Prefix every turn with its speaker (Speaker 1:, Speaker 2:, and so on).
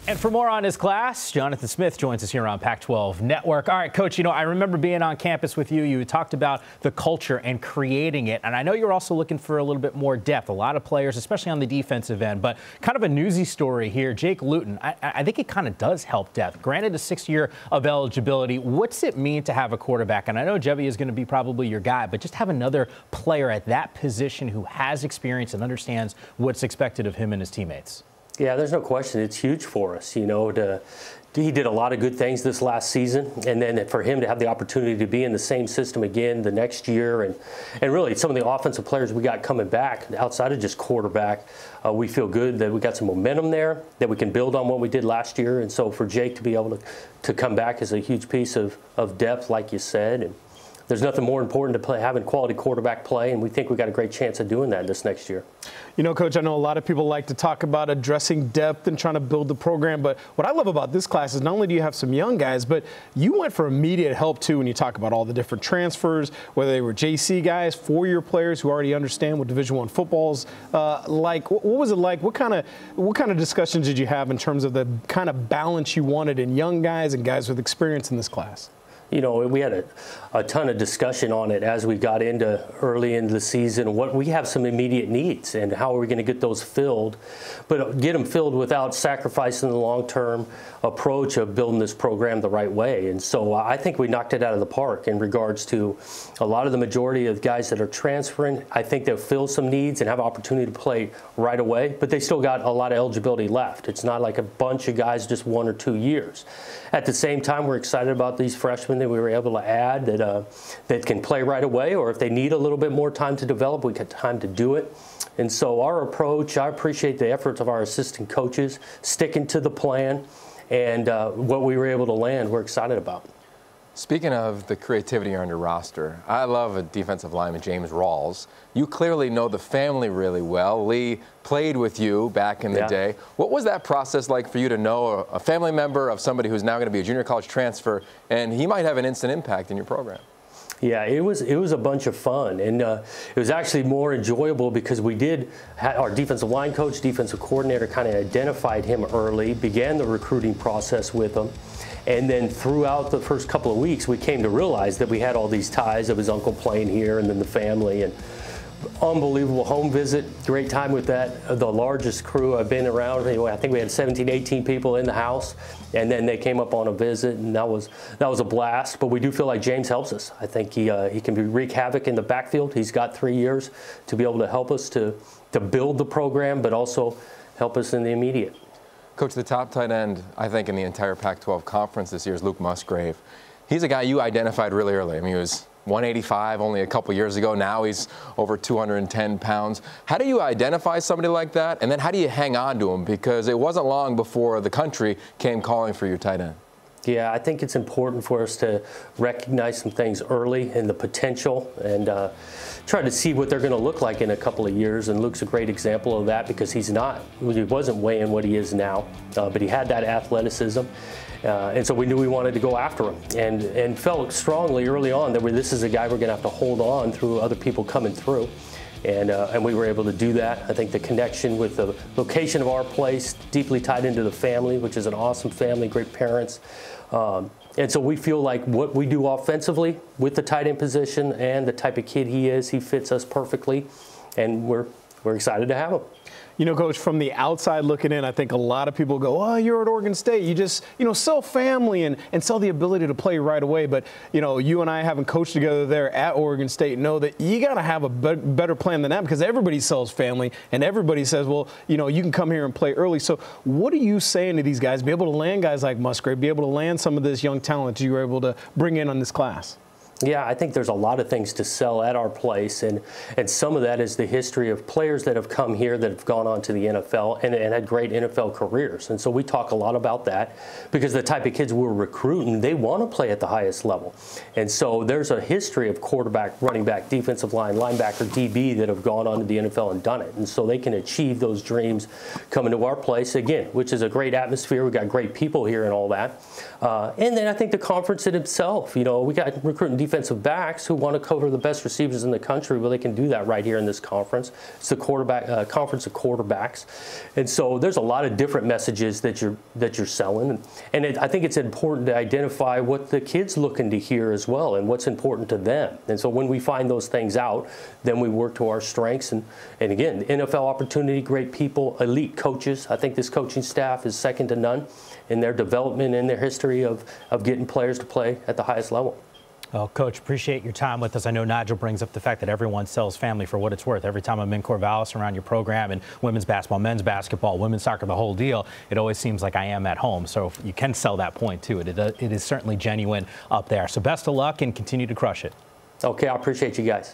Speaker 1: And for more on his class, Jonathan Smith joins us here on Pac-12 Network. All right, Coach, you know, I remember being on campus with you. You talked about the culture and creating it. And I know you're also looking for a little bit more depth. A lot of players, especially on the defensive end. But kind of a newsy story here. Jake Luton, I think it kind of does help depth. Granted, a 6th year of eligibility. What's it mean to have a quarterback? And I know Jevy is going to be probably your guy, but just have another player at that position who has experience and understands what's expected of him and his teammates.
Speaker 2: Yeah, there's no question. It's huge for us, you know, he did a lot of good things this last season, and then for him to have the opportunity to be in the same system again the next year, and really some of the offensive players we got coming back outside of just quarterback, we feel good that we got some momentum there, that we can build on what we did last year. And so for Jake to be able to come back is a huge piece of depth, like you said. And there's nothing more important to having quality quarterback play, and we think we got a great chance of doing that this next year.
Speaker 3: You know, Coach, I know a lot of people like to talk about addressing depth and trying to build the program, but what I love about this class is not only do you have some young guys, but you went for immediate help, too, when you talk about all the different transfers, whether they were JC guys, 4-year players who already understand what Division I football's like. What was it like? What kind of discussions did you have in terms of the kind of balance you wanted in young guys and guys with experience in this class?
Speaker 2: You know, we had a ton of discussion on it as we got early into the season. What we have some immediate needs, and how are we going to get those filled, but get them filled without sacrificing the long-term approach of building this program the right way. And so I think we knocked it out of the park in regards to a lot of the majority of guys that are transferring. I think they'll fill some needs and have opportunity to play right away, but they still got a lot of eligibility left. It's not like a bunch of guys just 1 or 2 years. At the same time, we're excited about these freshmen that we were able to add that can play right away, or if they need a little bit more time to develop, we got time to do it. And so our approach, I appreciate the efforts of our assistant coaches sticking to the plan, and what we were able to land, we're excited about.
Speaker 4: Speaking of the creativity on your roster, I love a defensive lineman, James Rawls. You clearly know the family really well. Lee played with you back in the day. What was that process like for you to know a family member of somebody who's now going to be a junior college transfer, and he might have an instant impact in your program?
Speaker 2: Yeah, it was a bunch of fun, and it was actually more enjoyable because we did our defensive line coach, defensive coordinator kind of identified him early, began the recruiting process with him. And then throughout the first couple of weeks, we came to realize that we had all these ties of his uncle playing here and then the family. And unbelievable home visit, great time with that. The largest crew I've been around. I think we had 17, 18 people in the house. And then they came up on a visit, and that was a blast. But we do feel like James helps us. I think he can wreak havoc in the backfield. He's got 3 years to be able to help us to build the program, but also help us in the immediate.
Speaker 4: Coach, the top tight end, I think, in the entire Pac-12 conference this year is Luke Musgrave. He's a guy you identified really early. I mean, he was 185 only a couple years ago. Now he's over 210 pounds. How do you identify somebody like that? And then how do you hang on to him? Because it wasn't long before the country came calling for your tight end.
Speaker 2: Yeah, I think it's important for us to recognize some things early and the potential, and try to see what they're going to look like in a couple of years. And Luke's a great example of that because he wasn't weighing what he is now, but he had that athleticism. And so we knew we wanted to go after him, and felt strongly early on that this is a guy we're going to have to hold on through other people coming through. And we were able to do that. I think the connection with the location of our place, deeply tied into the family, which is an awesome family, great parents. And so we feel like what we do offensively with the tight end position and the type of kid he is, he fits us perfectly, and we're excited to have him.
Speaker 3: You know, Coach, from the outside looking in, I think a lot of people go, oh, you're at Oregon State. You just, sell family and sell the ability to play right away. But, you and I, having coached together there at Oregon State, know that you got to have a better plan than that, because everybody sells family and everybody says, well, you can come here and play early. So what are you saying to these guys? Be able to land guys like Musgrave, be able to land some of this young talent you were able to bring in on this class?
Speaker 2: Yeah, I think there's a lot of things to sell at our place, and some of that is the history of players that have come here that have gone on to the NFL and had great NFL careers. And so we talk a lot about that because the type of kids we're recruiting, they want to play at the highest level. And so there's a history of quarterback, running back, defensive line, linebacker, DB that have gone on to the NFL and done it. And so they can achieve those dreams coming to our place, again, which is a great atmosphere. We've got great people here and all that. And then I think the conference in itself, we got recruiting defensive backs who want to cover the best receivers in the country. Well, they can do that right here in this conference. It's the conference of quarterbacks, and so there's a lot of different messages that you're selling, and I think it's important to identify what the kid's looking to hear as well, and what's important to them. And so when we find those things out, then we work to our strengths. And again, NFL opportunity, great people, elite coaches. I think this coaching staff is second to none in their development and their history of getting players to play at the highest level.
Speaker 1: Well, Coach, appreciate your time with us. I know Nigel brings up the fact that everyone sells family for what it's worth. Every time I'm in Corvallis around your program, and women's basketball, men's basketball, women's soccer, the whole deal, it always seems like I am at home. So you can sell that point, too. It is certainly genuine up there. So best of luck and continue to crush it.
Speaker 2: Okay, I appreciate you guys.